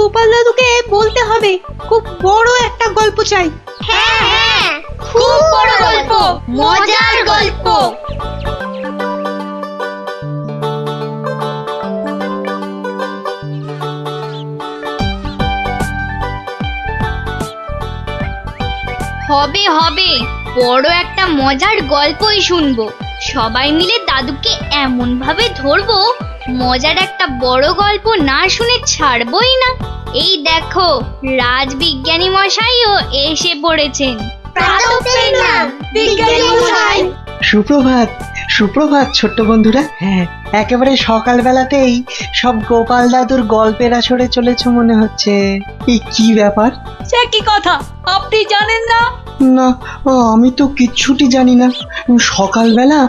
গোপাল দাদুকে বলতে হবে খুব বড় একটা গল্প চাই। হ্যাঁ হ্যাঁ, খুব বড় গল্প, মজার গল্প। হবে হবে, বড় একটা মজার গল্পই শুনবো। সবাই মিলে দাদুকে এমন ভাবে ধরবো, মজার একটা বড় গল্প না শুনে ছাড়বই না। এই দেখো, রাজবিজ্ঞানী মশাইও এসে পড়েছেন। সুপ্রভাত, সুপ্রভাত ছোট্ট বন্ধুরা। হ্যাঁ, একেবারে সকালবেলাতেই সব গোপাল দাদুর গল্পের আসরে চলেছে মনে হচ্ছে। এই কি ব্যাপার? সে কি কথা, আপনি জানেন না? না, আমি তো কিচ্ছুটি জানি না। সকালবেলা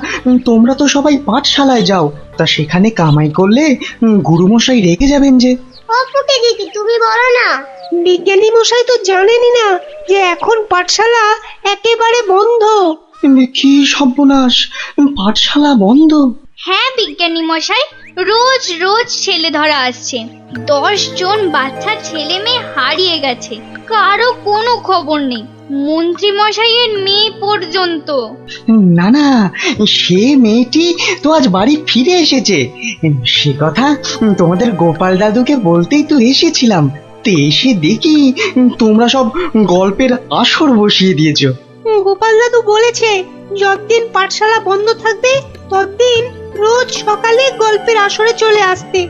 তোমরা তো সবাই পাঠশালায় যাও, তা সেখানে কামাই করলে গুরুমশাই রেগে যাবেন যে। অপুকে দিদি, তুমি বলো না। বিজ্ঞানী মশাই তো জানেনই না যে এখন পাঠশালা একেবারে বন্ধ। কি সর্বনাশ, পাঠশালা বন্ধ? হ্যাঁ বিজ্ঞানী মশাই, রোজ রোজ ছেলে ধরা আসছে। 10 জন বাচ্চা ছেলে মেয়ে হারিয়ে গেছে, কারো কোনো খবর নেই, মন্ত্রী মশাইয়ের মেয়ে পর্যন্ত। না না, সে মেয়েটি তো আজ বাড়ি ফিরে এসেছে। সে কথা তোমাদের গোপাল দাদুকে বলতেই তো এসেছিলাম। তো এসে দেখি তোমরা সব গল্পের আসর বসিয়ে দিয়েছো। গোপাল দাদু বলেছে যতদিন পাঠশালা বন্ধ থাকবে ততদিন রোজ সকালে গল্পের আসরে চলে আসতে।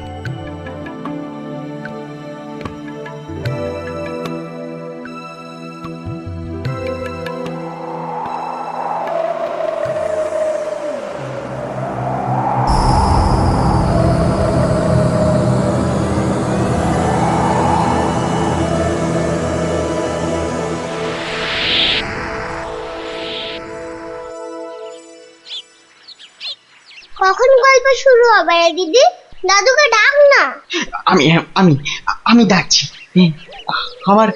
কখন গল্প শুরু হবে দিদি? দাদুকে ডাক না। আমি আমি আমি ডাকছি। আমার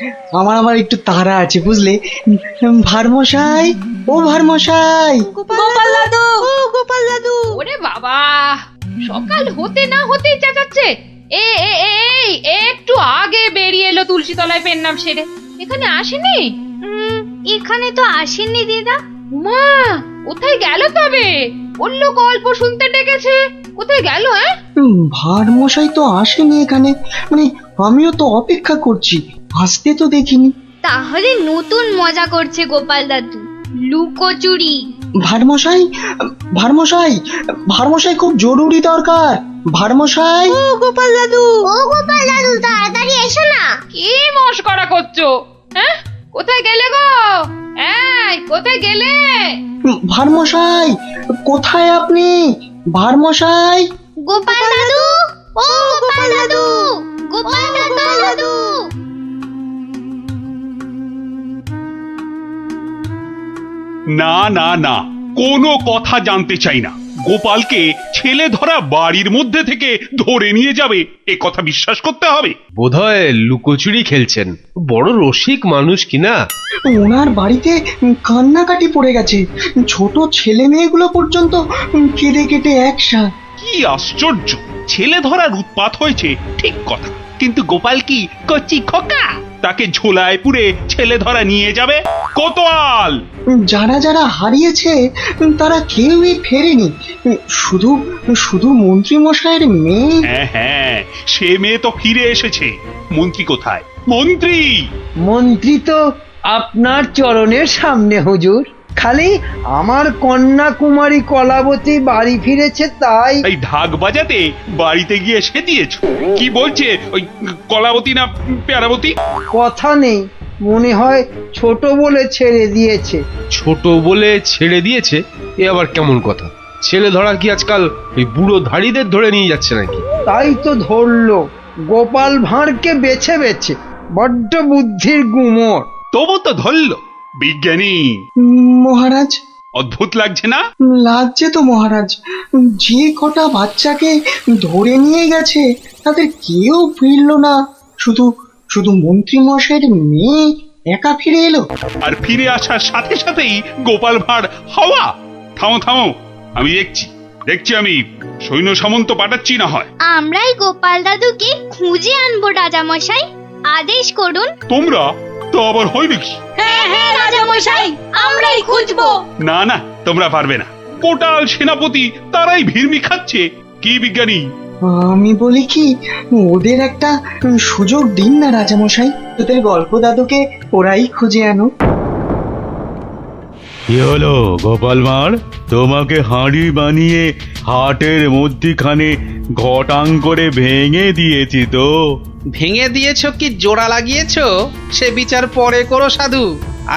আমার আমার একটু তাড়া আছে বুঝলে। ভারমশাই, ও ভারমশাই। গোপাল দাদু, ও গোপাল দাদু। ওরে বাবা, সকাল হতে না হতেই চেঁচাচ্ছে। এ এ এ এই, একটু আগে বেরিয়ে এলো তুলসী তলায় পেন নাম সেরে। এখানে আসেনি? এখানে তো আসেননি দিদা। মা, কোথায় গেল তবে? অন্য গল্প শুনতে ডেকেছে, কোথায় গেল? ভারমশাই তো আসেনি এখানে, মানে আমিও তো অপেক্ষা করছি, আসতে তো দেখিনি। তাহলে নতুন মজা করছে গোপাল দাদু, লুকোচুরি। ভারমশাই, ভারমশাই, ভারমশাই খুব জরুরি দরকার। ভারমশাই, ও গোপাল দাদু, ও গোপাল দাদু, তাড়াতাড়ি এসো না। কি মস্করা করছো? হ্যাঁ, কোথায় গেলে গো? এই, কোথায় গেলে? ভারমশাই, কোথায় আপনি? ভারমশাই, গোপাল দাদু, ও গোপাল দাদু, গোপাল দাদু। না না না, কোনো কথা জানতে চাই না। গোপালকে ছেলে ধরা বাড়ির মধ্যে থেকে ধরে নিয়ে যাবে, এ কথা বিশ্বাস করতে হবে? বোধহয় লুকোচুরি খেলছেন, বড় রসিক মানুষ কিনা। ওনার বাড়িতে কান্নাকাটি পড়ে গেছে, ছোট ছেলে মেয়েগুলো পর্যন্ত কেঁদে কেটে একসা। কি আশ্চর্য! ছেলে ধরার উৎপাত হয়েছে ঠিক কথা, কিন্তু গোপাল কি কচি খোকা? তাকে ঝোলায় পুরে ছেলে ধরা নিয়ে যাবে? কোতোয়াল! যারা যারা হারিয়েছে তারা কেউই ফেরেনি, শুধু শুধু মন্ত্রী মশাইয়ের মেয়ে। হ্যাঁ হ্যাঁ, সে মেয়ে তো ফিরে এসেছে। মন্ত্রী কোথায়? মন্ত্রী! মন্ত্রী তো আপনার চরণের সামনে হুজুর। খালি আমার কন্যা কুমারী কলাবতী বাড়ি ফিরেছে তাই। এই ঢাক বাজাতে বাড়িতে গিয়ে সেদিয়েছ? কি বলছে ওই কলাবতী না পেয়ারাবতী? কথা নেই, মনে হয় ছোট বলে ছেড়ে দিয়েছে। ছোট বলে ছেড়ে দিয়েছে? এ আবার কেমন কথা? ছেলে ধরা কি আজকাল ওই বুড়ো ধাড়িদের ধরে নিয়ে যাচ্ছে নাকি? তাই তো ধরলো গোপাল ভাঁড়কে বেছে বেছে। বড্ড বুদ্ধির গুমর। তবু তো ধরল। বিজ্ঞানী মহারাজ, অদ্ভুত লাগছে না? লাগছে তো মহারাজ। যে কটা বাচ্চাকে ধরে নিয়ে গেছে তাদের কেউ ফিরলো না, শুধু শুধু মন্ত্রী মশাইয়ের মেয়ে একা ফিরে এলো। আর ফিরে আসার সাথে সাথেই গোপাল ভাঁড় হাওয়া। থামো থামো, আমি দেখছি দেখছি, আমি সৈন্য সামন্ত পাঠাচ্ছি না হয়। আমরাই গোপাল দাদুকে খুঁজে আনবো রাজা মশাই। আদেশ করুন। তোমরা তো আবার হয় নাকি? হ্যাঁ হ্যাঁ রাজা মশাই, আমরাই খুঁজবো। না না, তোমরা পারবে না। কোটাল সেনাপতি তারাই ভিড়মি খাচ্ছে। কি বিজ্ঞানী? আমি বলি কি, ওদের একটা সুযোগ দিন না রাজামশাই, তোদের গল্প দাদুকে ওরাই খুঁজে আনো। কি হলো গোপাল ভাঁড়, তোমাকে হাঁড়ি বানিয়ে হাটের মধ্যিখানে ঘটাং করে ভেঙে দিয়েছি তো। ভেঙে দিয়েছো কি জোড়া লাগিয়েছো সে বিচার পরে করো সাধু।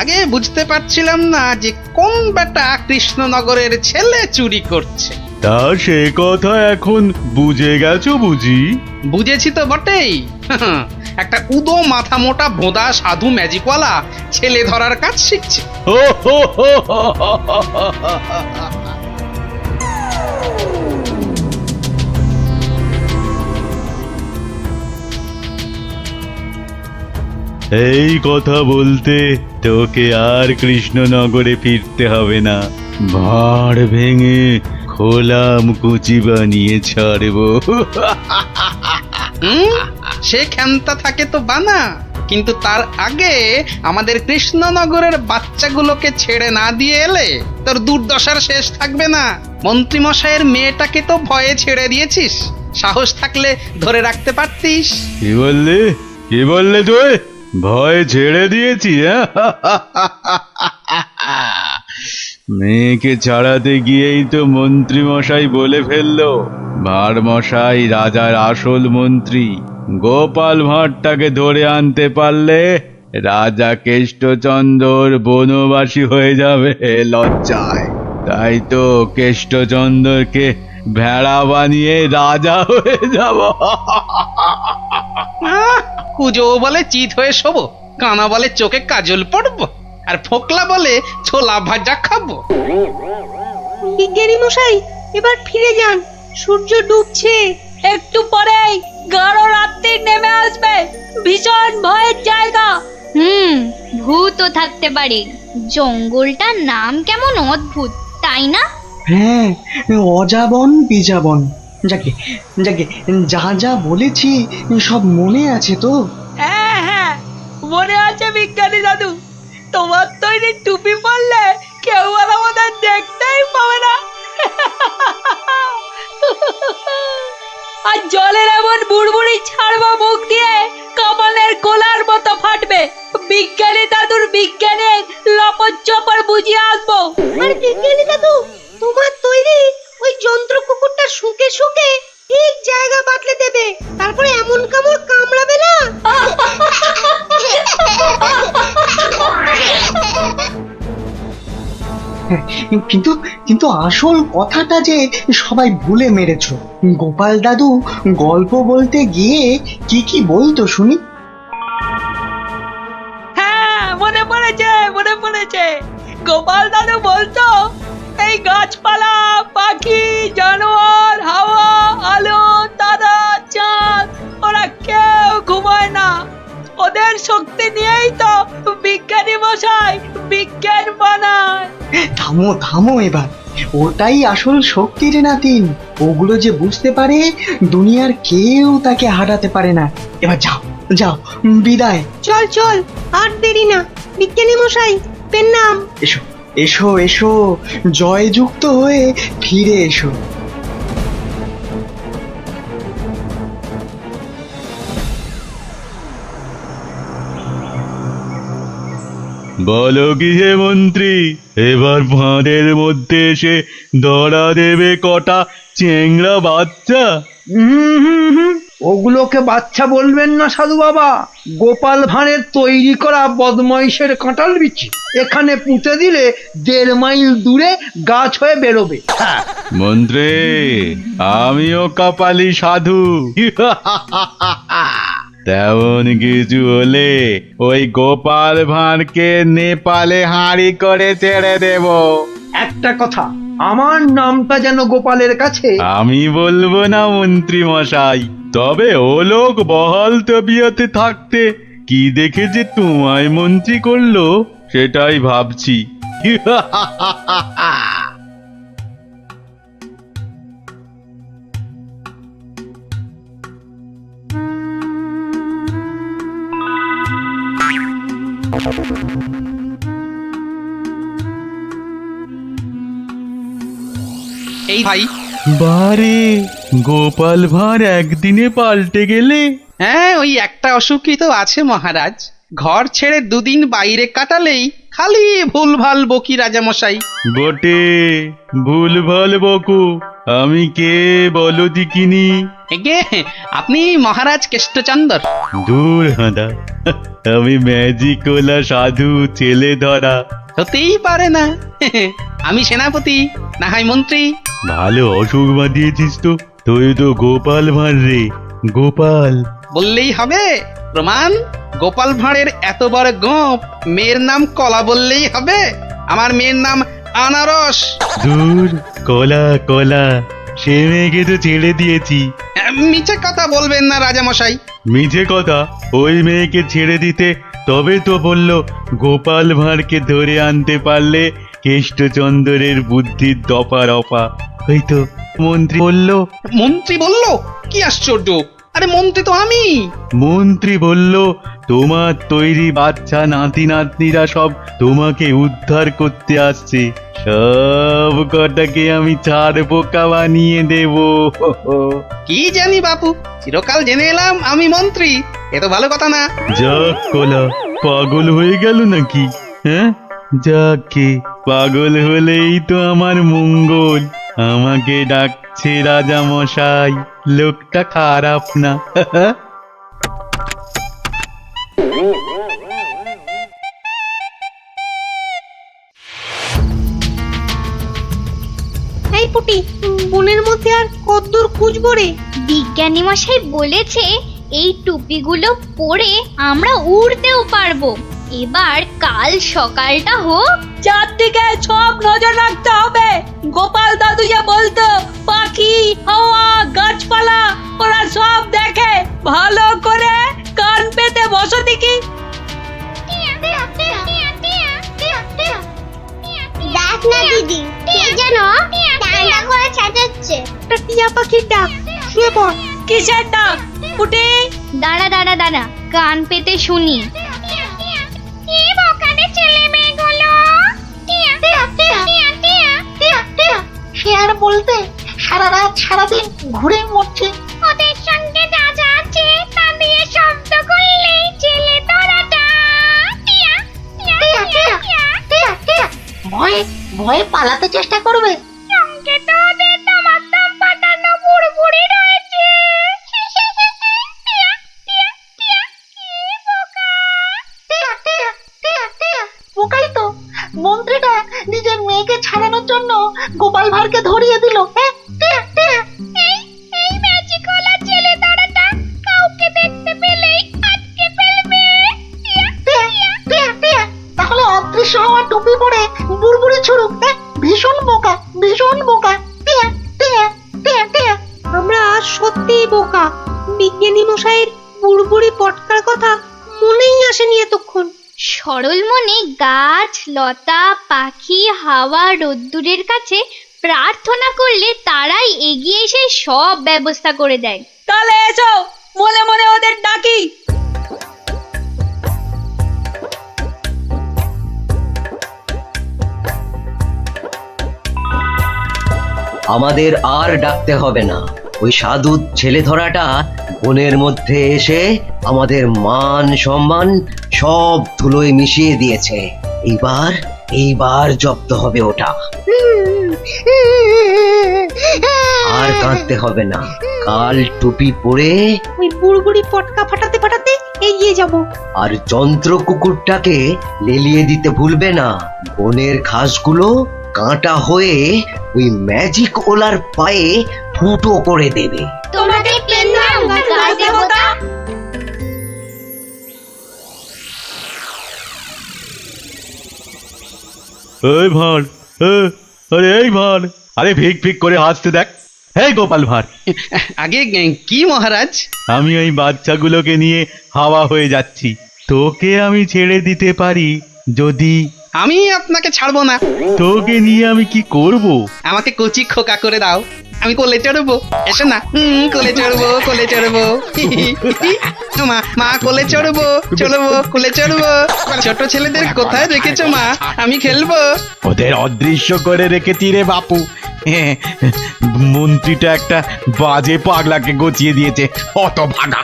আগে বুঝতে পারছিলাম না যে কোন বেটা কৃষ্ণনগরের ছেলে চুরি করছে। তা সে কথা এখন বুঝে গেছো বুঝি? বুঝেছি তো বটেই। একটা উদো মাথা মোটা ভোঁদা সাধু ম্যাজিকওয়ালা ছেলে ধরার কাজ শিখছে। হো হো হো হো হো হো হো। এই কথা বলতে তোকে আর কৃষ্ণনগরে ফিরতে হবে না। ভাঁড় ভেঙে খোলাম কুচি বানিয়ে ছাড়বো। সে ক্ষমতা থাকে তো বানা, কিন্তু তার আগে আমাদের কৃষ্ণনগরের বাচ্চাগুলোকে ছেড়ে না দিয়ে এলে তোর দুর্দশার শেষ থাকবে না। মন্ত্রীমশাইয়ের মেয়েটাকে তো ভয়ে ছেড়ে দিয়েছিস, সাহস থাকলে ধরে রাখতে পারতিস। কি বললে, কি বললে তুই? ভয় ছেড়ে দিয়েছি? মেয়েকে ছাড়াতে গিয়েই তো মন্ত্রী মশাই বলে ফেললো ভাঁড় মশাই রাজার আসল মন্ত্রী। গোপাল ভাঁড়টাকে ধরে আনতে পারলে রাজা কেষ্টচন্দ্র বনবাসী হয়ে যাবে লজ্জায়। তাই তো কেষ্টচন্দ্রকে ভেড়া বানিয়ে রাজা হয়ে যাব। কুজো বলে চিত হয়ে শোবো, কানা বলে চোখে কাজল পড়বো, আর ফোকলা বলে ছোলা ভাজা খাবো। বিজ্ঞানী মশাই, এবার ফিরে যান, সূর্য ডুবছে। একটু পরেই গাঢ় রাত্রি নেমে আসবে, ভীষণ ভয়ের জায়গা। ভূতও থাকতে পারে। জঙ্গলটার নাম কেমন অদ্ভুত, তাই না? হ্যাঁ, অজাবন বিজাবন। যাকে যাকে যা যা বলেছি সব মনে আছে তো? হ্যাঁ হ্যাঁ মনে আছে বিজ্ঞানী দাদু, তোমার তৈরি টুপি পরলে কেউ আর আমাদের দেখতেই পাবে না। আর জলের এমন বুড়বুড়ি ছাড়বো মুখ দিয়ে, কামানের গোলার মতো ফাটবে। বিজ্ঞানী দাদুর বিজ্ঞানের লপট চপর বুঝিয়ে আসবো। আর বিজ্ঞানী দাদু, তোমার তৈরি ওই যন্ত্র কুকুরটা শুকে শুকে ঠিক জায়গা বাতলে দেবে, তারপরে এমন কামড় কামড়াবে না। কিন্তু কিন্তু আসল কথাটা যে সবাই ভুলে মেরেছো। গোপাল দাদু গল্প বলতে গিয়ে কি কি বলতো শুনি? হ্যাঁ মনে পড়েছে, মনে পড়েছে। গোপাল দাদু বলতো এই গাছপালা, পাখি, জানোয়ার, হাওয়া, আলো, তারা, চাঁদ, ওরা কেউ ঘুমায় না। ওদের শক্তি নিয়েই তো বিজ্ঞানী মশাই বিজ্ঞান বানায়। থামো থামো এবার, ওটাই আসল শক্তির নাতিন। ওগুলো যে বুঝতে পারে দুনিয়ার কেউ তাকে হারাতে পারে না। এবার যাও যাও, বিদায়। চল চল, আর দেরি না। বিজ্ঞানী মশাই, পেন নাম। এসো এসো এসো, জয়যুক্ত হয়ে ফিরে এসো। বলো কি হে মন্ত্রী, এবার ভাঁড়ের মধ্যে এসে ধরা দেবে কটা চেংড়া বাচ্চা? ওগুলোকে বাচ্চা বলবেন না সাধু বাবা, গোপাল ভাঁড়ের তৈরি করা বদমাইশের কাঁঠাল বিচি। এখানে পুঁতে দিলে 1.5 মাইল দূরে গাছ হয়ে বেরোবে। মন্ত্রী, আমিও কপালি সাধু। তেমন কিছু হলে ওই গোপাল ভাঁড়কে নেপালে হাঁড়ি করে ছেড়ে দেব। একটা কথা, আমার নামটা যেন গোপালের কাছে। আমি বলবো না মন্ত্রী মশাই, তবে ও লোক বহাল তবিয়তে থাকতে কি দেখে যে তোমায় মন্ত্রী করলো সেটাই ভাবছি। এই ভাই, বারে গোপাল ভাঁড় একদিনে পাল্টে গেলে। হ্যাঁ ওই একটা অসুখই তো আছে মহারাজ। ঘর ছেড়ে দুদিন বাইরে কাটালেই খালি ভুলভাল বকি রাজামশাই। বটে, ভুলভাল বকো। আমি কে বলো দিকিনি? এগে আপনি মহারাজ কেষ্টচন্দর। দূর হাঁদা, আমি ম্যাজিকওয়ালা সাধু ছেলে ধরা। হতেই পারে না। আমি সেনাপতি, না হয় মন্ত্রী। ভালো অসুখ বাঁধিয়েছিস তো। তুই তো গোপাল ভাঁড় রে, গোপাল। বললেই হবে? প্রমাণ? গোপাল ভাঁড়ের এত বড় গোপ, মেয়ের নাম কলা বললেই হবে? আমার মেয়ের নাম আনারস। দূর, কলা কলা, সে মেয়েকে তো ছেড়ে দিয়েছি। মিছে কথা বলবেন না রাজামশাই। মিছে কথা? ওই মেয়েকে ছেড়ে দিতে তবে তো বলল গোপাল ভাঁড়কে ধরে আনতে পারলে কেষ্টচন্দ্রের বুদ্ধির দফা রফা। ওই তো মন্ত্রী বলল। মন্ত্রী বলল? কি আশ্চর্য! আরে মন্ত্রী তো আমি। মন্ত্রী বলল তোমার তৈরি বাচ্চা নাতি নাতনিরা সব তোমাকে উদ্ধার করতে আসছে, সব কটাকে আমি ছাড় পোকা বানিয়ে দেব। কি জানি বাপু, চিরকাল জেনে এলাম আমি মন্ত্রী। এ তো ভালো কথা না। যাক কলা, পাগল হয়ে গেল নাকি? হ্যাঁ, যাকে পাগল হলেই তো আমার মঙ্গল। আমাকে ডাকছে রাজা মশাই, লোকটা খারাপ না। এই পুটি, বনের মধ্যে আর কতদূর খুঁজবো রে? বিজ্ঞানী মশাই বলেছে এই টুপিগুলো পরে আমরা উড়তেও পারবো। এবার কাল সকালটা হোক। চারদিকে সব নজর রাখতে হবে। গোপাল দাদু যে বলতো পাখি, হাওয়া, গাছপালা ওরা সব দেখে। ভালো করে কান পেতে বসো দেখি। দেখ না দিদি, কে যেন ডান্ডা করে চেঁচাচ্ছে। একটা টিয়া পাখির ডাক। শুয়ে পড়। কিসের ডাক পুটি? দাঁড়া দাঁড়া দাঁড়া, কান পেতে শুনি। সে আর বলতে, সারা রাত সারাদিন ঘুরে মরছে। ওদের সঙ্গে যা যা আছে তা দিয়ে শব্দ করলেই ছেলে তোরাটা ভয়ে ভয়ে পালাতে চেষ্টা করবে। সঙ্গে তো ওদের তোমার দম পাঠানো বুড়বুড়ি রয়েছে। বোকাই তো, মন্ত্রীটা নিজের মেয়েকে ছাড়ানোর জন্য গোপাল ভাঁড়কে ধরিয়ে দিল। এই ম্যাজিকওয়ালা ছেলে ধরাটা কাউকে দেখতে পেলেই আটকে ফেলবে। তাহলে অদৃশ্য হওয়া টুপি পরে বুড়বুড়ি ছুড়ুক। ভীষণ বোকা, ভীষণ বোকা। আমরা সত্যিই বোকা। বিজ্ঞানী মশাইয়ের বুড়বুড়ি পটকার কথা মনেই আসেনি এতক্ষণ। সরল মনে গাছ, লতা, পাখি, হাওয়া, রোদ্দুরের কাছে প্রার্থনা করলে তারাই এগিয়ে এসে সব ব্যবস্থা করে দেয়। তাহলে এসো, মনে মনে ওদের ডাকি। আমাদের আর ডাকতে হবে না। ওই সাধু ছেলে ধরাটা বনের মধ্যে এসে আমাদের মান সম্মান সব ধুলোয় মিশিয়ে দিয়েছে। এইবার জব্দ হবে ওটা। আর কাঁদতে হবে না। কাল টুপি পরে ওই বুড়বুড়ি পটকা ফাটাতে ফাটাতে এগিয়ে যাব। আর যন্ত্র কুকুরটাকে লেলিয়ে দিতে ভুলবে না। বনের ঘাসগুলো কাঁটা হয়ে ওই ম্যাজিক ওলার পায়ে ফুটো করে দেবে। তোমাকে পেলাম গাছ দেবতা। এই ভাঁড়, আরে এই ভাঁড়, আরে ভিক ভিক করে হাসতে দেখ। হে গোপাল ভাঁড়, আগে কি মহারাজ? আমি ওই বাচ্চাগুলোকে নিয়ে হাওয়া হয়ে যাচ্ছি। তোকে আমি ছেড়ে দিতে পারি যদি। আমি আপনাকে ছাড়বো না। তোকে নিয়ে আমি কি করব? আমাকে কচি খোকা করে দাও। আমি কোলে চড়বো, এসো না। কোলে চড়বো, কোলে চড়বো। মা, মা কোলে চড়বো, চড়বো, কোলে চড়বো। ছোট ছেলেদের কোথায় রেখেছো মা? আমি খেলবো। ওদের অদৃশ্য করে রেখেছি রে বাপু। মন্ত্রীটা একটা বাজে পাগলাকে গচিয়ে দিয়েছে, অত ভাগা।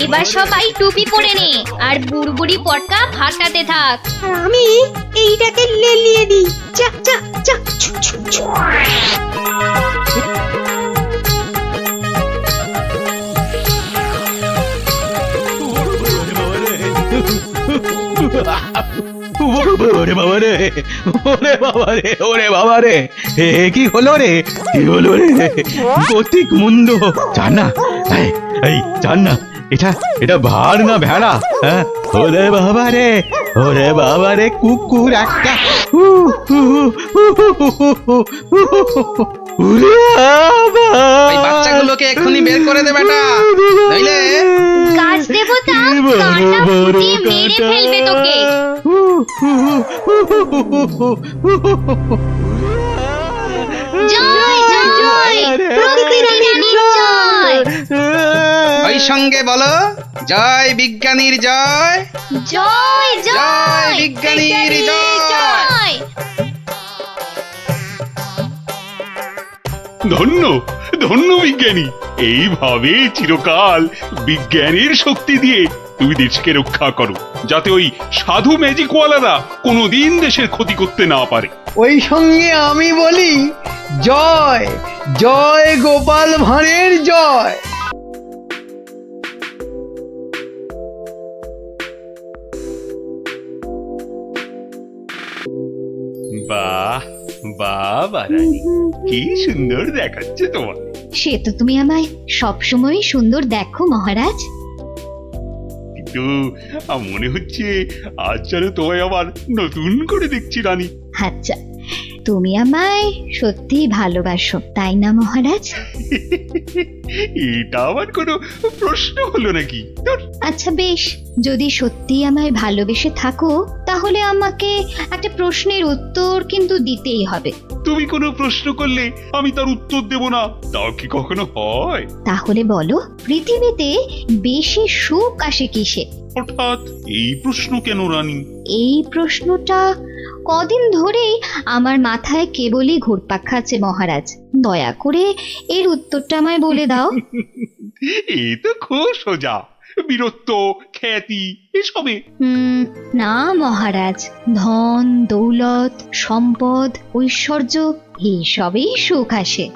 এবার সবাই টুপি পরে নে আর বুড়বুড়ি পটকা ফাটাতে থাক। আর আমি এইটাকে লেলিয়ে দিই। যা যা যা। ছু, ছু, ছু। ওরে বাবা রে, ওরে বাবা রে, ওরে বাবা রে, কি হলো রে, কি হলো রে? গতিক মুন্ড, জান না, এই জান না, এটা ভার না ভেড়া? হ্যাঁ, ওরে বাবা রে, ওরে বাবা রে, কুকুর একটা। ওই বাচ্চাগুলোকে এক্ষুনি বের করে দে বেটা, নইলে গাছ দেবতা কাঁটা ফুটিয়ে মেরে ফেলবে তোকে। জয় জয় প্রকৃতি রানীর জয়। ওই সঙ্গে বলো, জয় বিজ্ঞানীর জয়, জয় জয় জয় বিজ্ঞানীর জয়। ধন্য ধন্য বিজ্ঞানী, এইভাবে চিরকাল বিজ্ঞানের শক্তি দিয়ে তুমি দেশকে রক্ষা করো, যাতে ওই সাধু ম্যাজিকওয়ালারা কোনোদিন দেশের ক্ষতি করতে না পারে। ওই সঙ্গে আমি বলি, জয় জয় গোপাল ভাঁড়ের জয়। বাহ বাহ রানী, কি সুন্দর দেখাচ্ছে তোমার। সে তো তুমি আমায় সবসময় সুন্দর দেখো মহারাজ। কিন্তু মনে হচ্ছে আজ যেন তোমায় আবার নতুন করে দেখছি রানী। আচ্ছা, তুমি আমায় সত্যি ভালোবাসো তাই না মহারাজ? এটা আবার কোনো প্রশ্ন হলো নাকি? ধুর। আচ্ছা বেশ, যদি সত্যি আমায় ভালোবেসে থাকো তাহলে আমাকে একটা প্রশ্নের উত্তর কিন্তু দিতেই হবে। তুমি কোনো প্রশ্ন করলে আমি তার উত্তর দেব না, তাও কি কখনো হয়? তাহলে বলো, পৃথিবীতে বেশি সুখ আসে কিসে? হঠাৎ এই প্রশ্ন কেন রানী? এই প্রশ্নটা কদিন ধরেই আমার মাথায় কেবলই ঘুরপাক খাচ্ছে মহারাজ। দয়া করে এর উত্তরটা আমায় বলে দাও। এ তো খুব সোজা, বীরত্ব, খ্যাতি এসবে। না মহারাজ, ধন দৌলত সম্পদ ঐশ্বর্য এইসবেই সুখ আসে।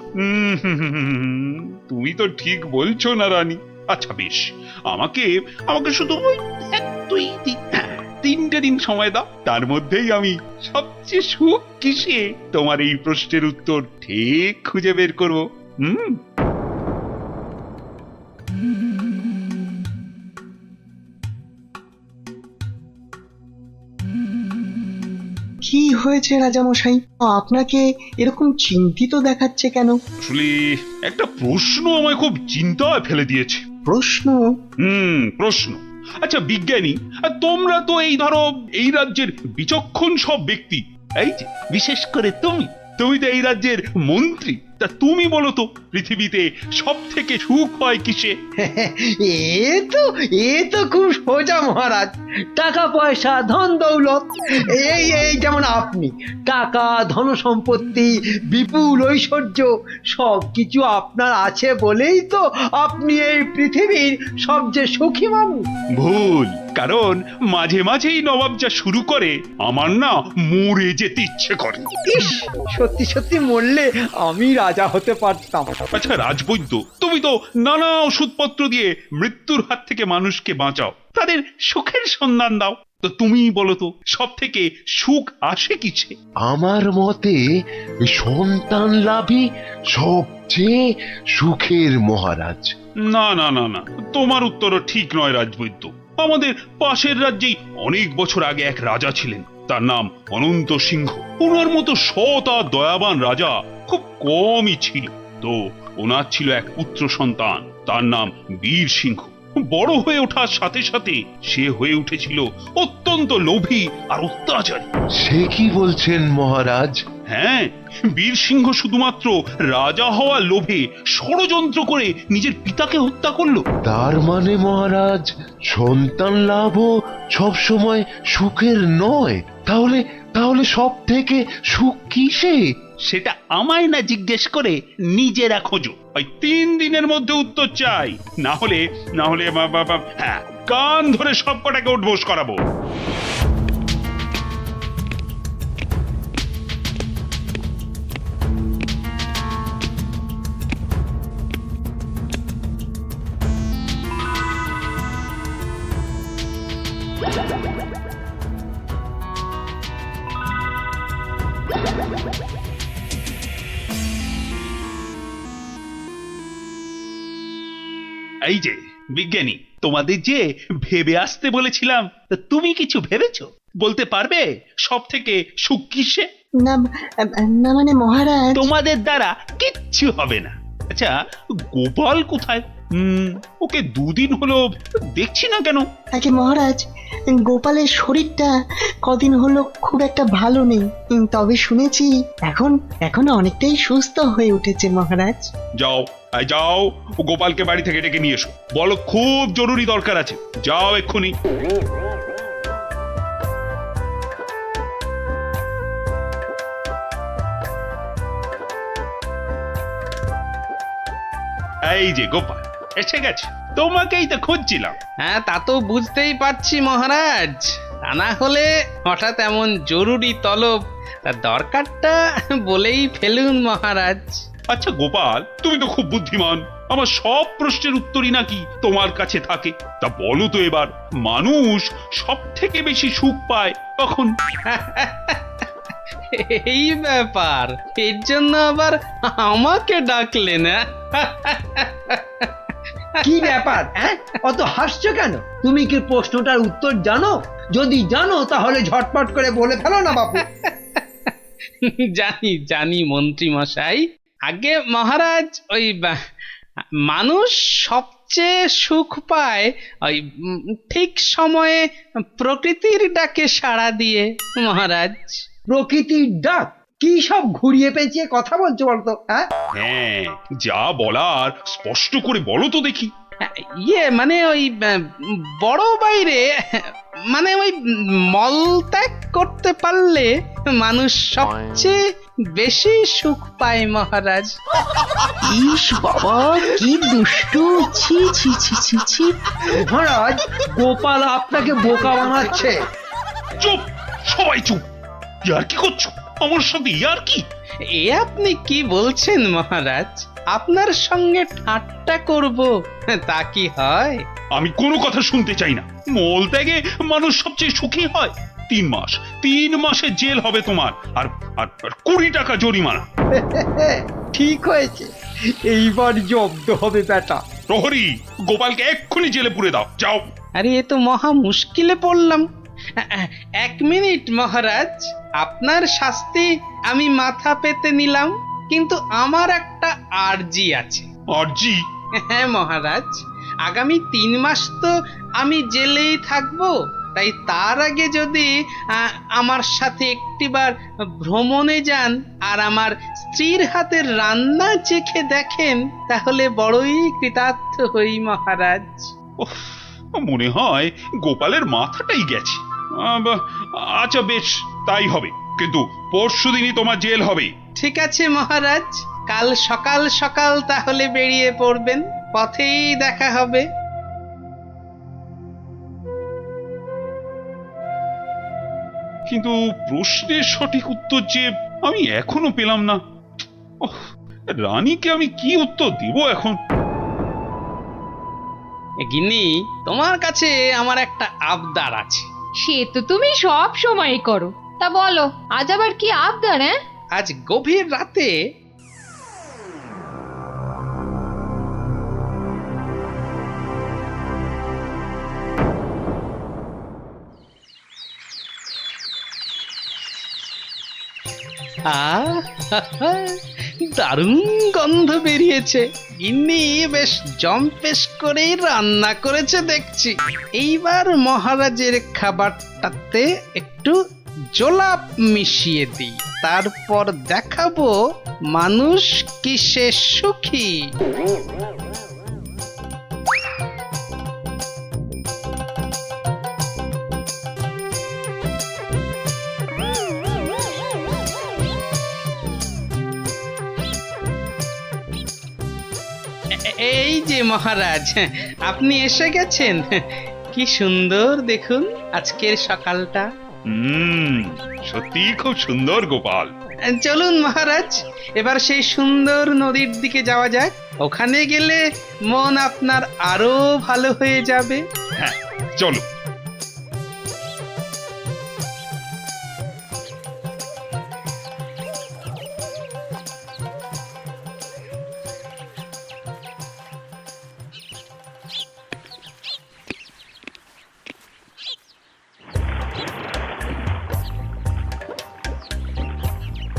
তুমি তো ঠিক বলছো না রানী। আচ্ছা বেশ, আমাকে আমাকে শুধু ওই 3টে দিন সময় দাও, তার মধ্যেই আমি সবচেয়ে সুখ কিসে তোমার এই প্রশ্নের উত্তর ঠিক খুঁজে বের করবো। কি হয়েছে রাজামশাই, আপনাকে এরকম চিন্তিত দেখাচ্ছে কেন? আসলে একটা প্রশ্ন আমায় খুব চিন্তায় ফেলে দিয়েছে। প্রশ্ন? প্রশ্ন। আচ্ছা বিজ্ঞানী, তোমরা তো এই ধরো এই রাজ্যের বিচক্ষণ সব ব্যক্তি, এই যে বিশেষ করে তুমি তো এই রাজ্যের মন্ত্রী, তা তুমি বলো তো পৃথিবীতে সব থেকে সুখ হয় কিসে? এ তো খুব সোজা মহারাজ, টাকা পয়সা ধন দৌলত। এই যেমন আপনি, টাকা ধন সম্পত্তি বিপুল ঐশ্বর্য সবকিছু আপনার আছে বলেই তো আপনি এই পৃথিবীর সবচেয়ে সুখী মানুষ। ভুল, কারণ মাঝে মাঝেই নবাব যা শুরু করে আমার না মরে যেতে ইচ্ছে করে। ইস, সত্যি সত্যি মরলে আমি রাজা হতে পারতাম। আচ্ছা রাজবৈদ্য, তুমি তো নানা ওষুধপত্র দিয়ে মৃত্যুর হাত থেকে মানুষকে বাঁচাও, তাদের সুখের সন্ধান দাও, তো তুমি বলো তো সব থেকে সুখ আসে কিসে? আমার মতে সন্তান লাভই সবচেয়ে সুখের মহারাজ। না না না না, তোমার উত্তরও ঠিক নয় রাজবৈদ্য। আমাদের পাশের রাজ্যেই অনেক বছর আগে এক রাজা ছিলেন, তার নাম অনন্ত সিংহ। ওনার মতো সৎ আর দয়াবান রাজা খুব কমই ছিল। তো ওনার ছিল এক পুত্র সন্তান, তার নাম বীর সিংহ। বড় হয়ে ওঠার সাথে সাথে সে হয়ে উঠেছিল অত্যন্ত লোভী আর অত্যাচারী। সে কি বলছেন মহারাজ? হ্যাঁ, বীর সিংহ শুধুমাত্র রাজা হওয়ার লোভে ষড়যন্ত্র করে নিজের পিতাকে হত্যা করলো। তার মানে মহারাজ, সন্তান লাভও সব সময় সুখের নয়। তাহলে তাহলে সব থেকে সুখ কিসে? সেটা আমায় না জিজ্ঞেস করে নিজেরা খোঁজো। ওই 3 দিনের মধ্যে উত্তর চাই, না হলে হ্যাঁ, কান ধরে সব কটাকে উঠবোস করাবো। এই যে বিজ্ঞানী, তোমাদের যে ভেবে আসতে বলেছিলাম, তা তুমি কিছু ভেবেছো? বলতে পারবে সব থেকে সুখ কিসে? না না মানে মহারাজ, তোমাদের দ্বারা কিচ্ছু হবে না। আচ্ছা, গোপাল কোথায়? ওকে 2 দিন হলো দেখছি না কেন? আগে মহারাজ, গোপালের শরীরটা কদিন হলো খুব একটা ভালো নেই, তবে শুনেছি এখন অনেকটাই সুস্থ হয়ে উঠেছে মহারাজ। যাও যাও, গোপালকে বাড়ি থেকে ডেকে নিয়ে এসো, বলো খুব জরুরি দরকার আছে। যাও এক্ষুনি। এই যে গোপাল এসে গেছে, তোমাকেই তো খুঁজছিলাম। হ্যাঁ, তা তো বুঝতেই পারছি মহারাজ। তা না হলে হঠাৎ এমন জরুরি তলব, দরকারটা বলেই ফেলুন মহারাজ। আচ্ছা গোপাল, তুমি তো খুব বুদ্ধিমান, আমার সব প্রশ্নের উত্তরই নাকি তোমার কাছে থাকে। তা বলো তো এবার, মানুষ সব থেকে বেশি সুখ পায় কখন? এই ব্যাপার, এর জন্য আবার আমাকে ডাকলেন? কি ব্যাপার? অত হাসছো কেন? তুমি কি প্রশ্নটার উত্তর জানো? যদি জানো তাহলে ঝটপট করে বলে ফেলো না বাপু। জানি জানি মন্ত্রী মশাই। আগে মহারাজ, ওই মানুষ সবচেয়ে সুখ পায় ওই ঠিক সময়ে প্রকৃতির ডাকে সাড়া দিয়ে মহারাজ। প্রকৃতির ডাক? কি সব ঘুরিয়ে পেঁচিয়ে কথা বলছো বলতো? হ্যাঁ, যা বলার স্পষ্ট করে বলো তো দেখি। মানে ওই বড় বাইরে, মানে ওই মলত্যাগ করতে পারলে মানুষ সবচেয়ে বেশি সুখ পায় মহারাজ। ইস বাবা, কি দুষ্টু! ছি ছি ছি ছি ছি! মহারাজ, গোপাল আপনাকে বোকা বানাচ্ছে। চুপ, সবাই চুপ! ইয়ার কি করছো আমার সাথে? ইয়ার কি? এ আপনি কি বলছেন মহারাজ? আপনার সঙ্গে ঠাট্টা করব তা কি হয়? আমি কোনো কথা শুনতে চাই না। মলত্যাগে মানুষ সবচেয়ে সুখী হয়। 3 মাসের জেল হবে তোমার, আর 20 টাকা জরিমানা। ঠিক হয়েছে, এইবার জব্দ হবে বেটা। প্রহরী, গোপালকে এক্ষুনি জেলে পুরে দাও, যাও। আরে এ তো মহা মুশকিলে পড়লাম। 1 মিনিট মহারাজ, আপনার শাস্তি আমি মাথা পেতে নিলাম, কিন্তু আমার একটা আর্জি আছে। আর্জি? হ্যাঁ মহারাজ, আগামী 3 মাস তো আমি জেলেই থাকবো, তাই তার আগে যদি আমার সাথে একটিবার ভ্রমণে যান আর আমার স্ত্রীর হাতের রান্না চেখে দেখেন, তাহলে বড়ই কৃতার্থ হই মহারাজ। মনে হয় গোপালের মাথাটাই গেছে। আচ্ছা বেশ, তাই হবে, কিন্তু পরশুদিনই তোমার জেল হবে। ঠিক আছে মহারাজ, কাল সকাল সকাল তাহলে বেরিয়ে পড়বেন, পথেই দেখা হবে। কিন্তু প্রশ্নের সঠিক উত্তর যে আমি এখনো পেলাম না। রানীকে আমি কি উত্তর দিব এখন? গিন্নি, তোমার কাছে আমার একটা আবদার আছে। সে তো তুমি সব সময় করো। তা বলো, আজ আবার কি আবদার? আজ গভীর রাতে দারুণ গন্ধ বেরিয়েছে। গিন্নি বেশ জম্পেশ করেই রান্না করেছে দেখছি। এইবার মহারাজের খাবারটাতে একটু জোলাপ মিশিয়ে দিই, তারপর দেখাবো মানুষ কিসে সুখী। এই যে মহারাজ, আপনি এসে গেছেন। কি সুন্দর দেখুন আজকের সকালটা। সত্যি খুব সুন্দর গোপাল। চলুন মহারাজ, এবার সেই সুন্দর নদীর দিকে যাওয়া যাক। ওখানে গেলে মন আপনার আরো ভালো হয়ে যাবে। হ্যাঁ চলো।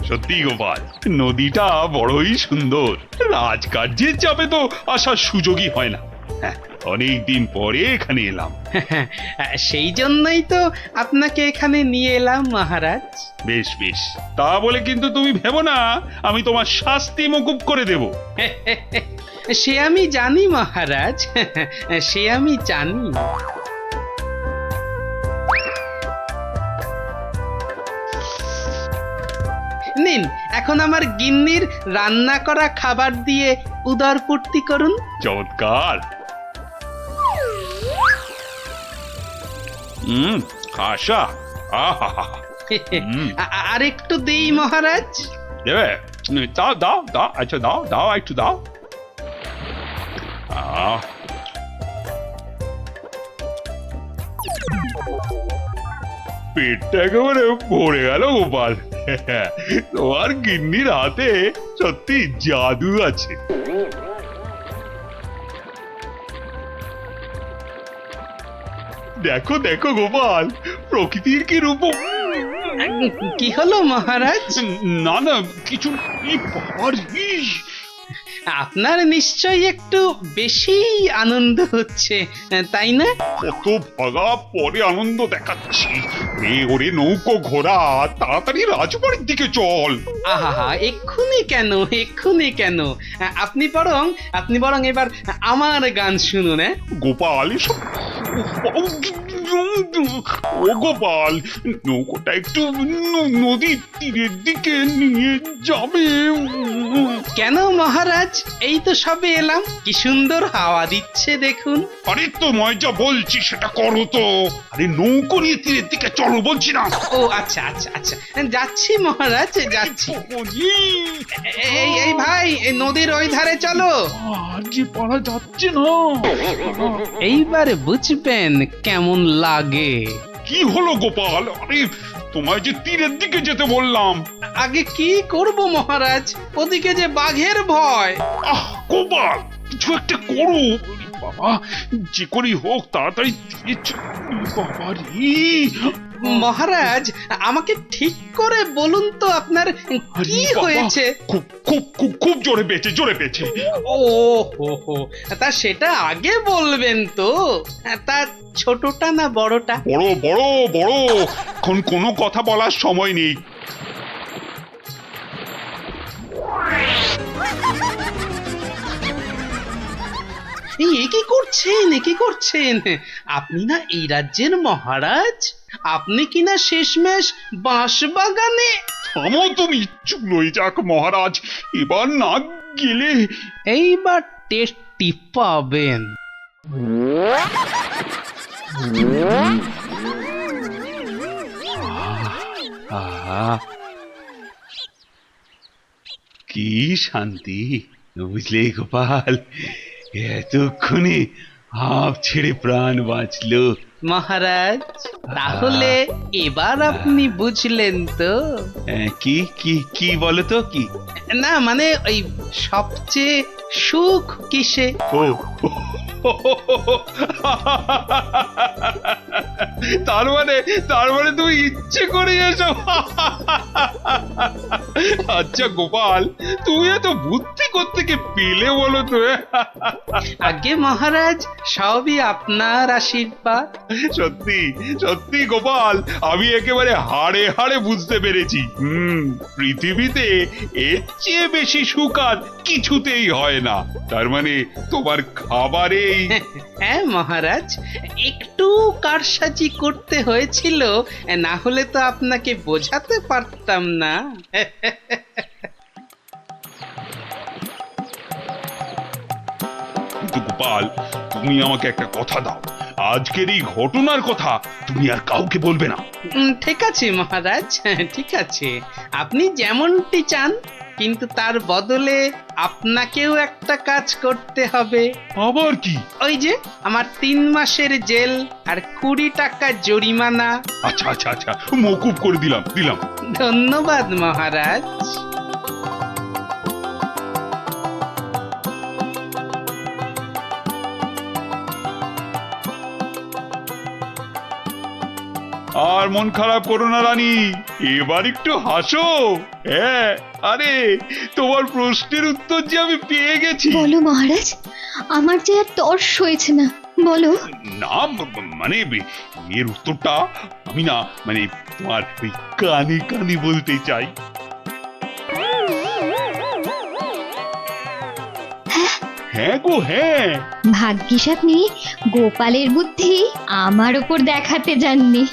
সত্যি গোপাল, নদীটা বড়ই সুন্দর। রাজকার্যের চাপে তো আসার সুযোগই হয় না। হ্যাঁ, অনেকদিন পরে এখানে এলাম। সেই জন্যই তো আপনাকে এখানে নিয়ে এলাম মহারাজ। বেশ বেশ, তা বলে কিন্তু তুমি ভেবো না আমি তোমার শাস্তি মকুব করে দেব। সে আমি জানি মহারাজ, সে আমি জানি। নিন, এখন আমার গিন্নির রান্না করা খাবার দিয়ে উদরপূর্তি করুন। চমৎকার। খাসা। আহা, আর একটু দেই মহারাজ। দেবে? দাও দাও দাও, আচ্ছা দাও দাও, একটু দাও। পেটটা একেবারে ভরে গেল গোপাল। তোমার গিন্নির হাতে সত্যি জাদু আছে। দেখো দেখো গোপাল, প্রকৃতির কি রূপ। কি হলো মহারাজ? না না কিছু। আপনার নিশ্চয়ই একটু বেশি আনন্দ হচ্ছে, তাই না? কত ভাগা পরে আনন্দ দেখাচ্ছি। ওরে নৌকো ঘোড়া, তাড়াতাড়ি রাজবাড়ির দিকে চল। আহা, এক্ষুনি কেন, এক্ষুনি কেন? আপনি বরং এবার আমার গান শুনুন। গোপাল এসব। ও গোপাল, নৌকোটা একটু নদীর তীরের দিকে নিয়ে যাবে। কেন মহারাজ, এই তো সবে এলাম, কি সুন্দর হাওয়া দিচ্ছে দেখুন। আরে তোমায় যা বলছি সেটা করো তো। আরে নৌকো নিয়ে তীরের দিকে চলো বলছি না। ও আচ্ছা আচ্ছা আচ্ছা, যাচ্ছি মহারাজ, যাচ্ছি। এই ভাই, এই নদীর ওই ধারে চলো। যে পারা যাচ্ছে না। এইবারে বুঝবেন কেমন লাগে। কি হলো গোপাল? আরে তোমায় যে তীরের দিকে যেতে বললাম। আগে কি করব মহারাজ, ওদিকে যে বাঘের ভয়। আহ গোপাল, কিছু একটা করো। বাবা, যে করেই হোক তাড়াতাড়ি বাবা রে। মহারাজ, আমাকে ঠিক করে বলুন তো আপনার কি হয়েছে? খুব খুব খুব খুব জোরে পেয়েছে, জোরে পেয়েছে। ও হো, তা সেটা আগে বলবেন তো। তা ছোটটা না বড়টা? বড় বড় বড়, এখন কোনো কথা বলার সময় নেই। কি করছেন? আপনি না এই রাজ্যের মহারাজ? আপনি কি না শেষমেশ বাঁশ বাগানে? থামো তুমি, চুলোই যাক মহারাজ। এবার না গেলে এইবার টেস্টি পাবেন। কি শান্তি, বুঝলে গোপাল? এতক্ষণে হাঁপ ছেড়ে প্রাণ বাঁচলো। মহারাজ, তাহলে এবার আপনি বুঝলেন তো? কি কি কি বলো তো? কি না মানে ওই সবচেয়ে সুখ কিসে? ও তার মানে তুমি ইচ্ছে করে এসব আচ্ছা গোপাল, তুমি এত বুদ্ধি কোত্থেকে পেলে বলো তো? আগে মহারাজ, সবই আপনার আশীর্বাদ। সত্যি সত্যি গোপাল, আমি একেবারে হাড়ে হাড়ে বুঝতে পেরেছি। পৃথিবীতে এর চেয়ে বেশি সুখ আর কিছুতেই হয় না। তার মানে তোমার খাবারেই। হ্যাঁ মহারাজ, একটু কারসাজি করতে হয়েছিল, না হলে তো আপনাকে বোঝাতে পারতাম না। কিন্তু গোপাল, তুমি আমাকে একটা কথা দাও, আজকের এই ঘটনার কথা তুমি আর কাউকে বলবে না। ঠিক আছে মহারাজ, ঠিক আছে, আপনি যেমনটি চান, কিন্তু তার বদলে আপনাকেও একটা কাজ করতে হবে। আবার কি? ওই যে আমার 3 মাসের জেল আর 20 টাকা জরিমানা। আচ্ছা আচ্ছা আচ্ছা, মকুব করে দিলাম। ধন্যবাদ মহারাজ। আর মন খারাপ করো না রানী, এবার একটু হাসো। হ্যাঁ, আরে তোমার প্রশ্নের উত্তর যে আমি পেয়ে গেছি। বলো মহারাজ, আমার যে আর তর্স হয়েছে না, বলো। না মানে এর উত্তরটা আমি না মানে তোমার ওই কানে কানে বলতে চাই। হ্যাঁ গো হ্যাঁ। ভাগ্যিস আপনি গোপালের বুদ্ধি আমার ওপর দেখাতে যাননি।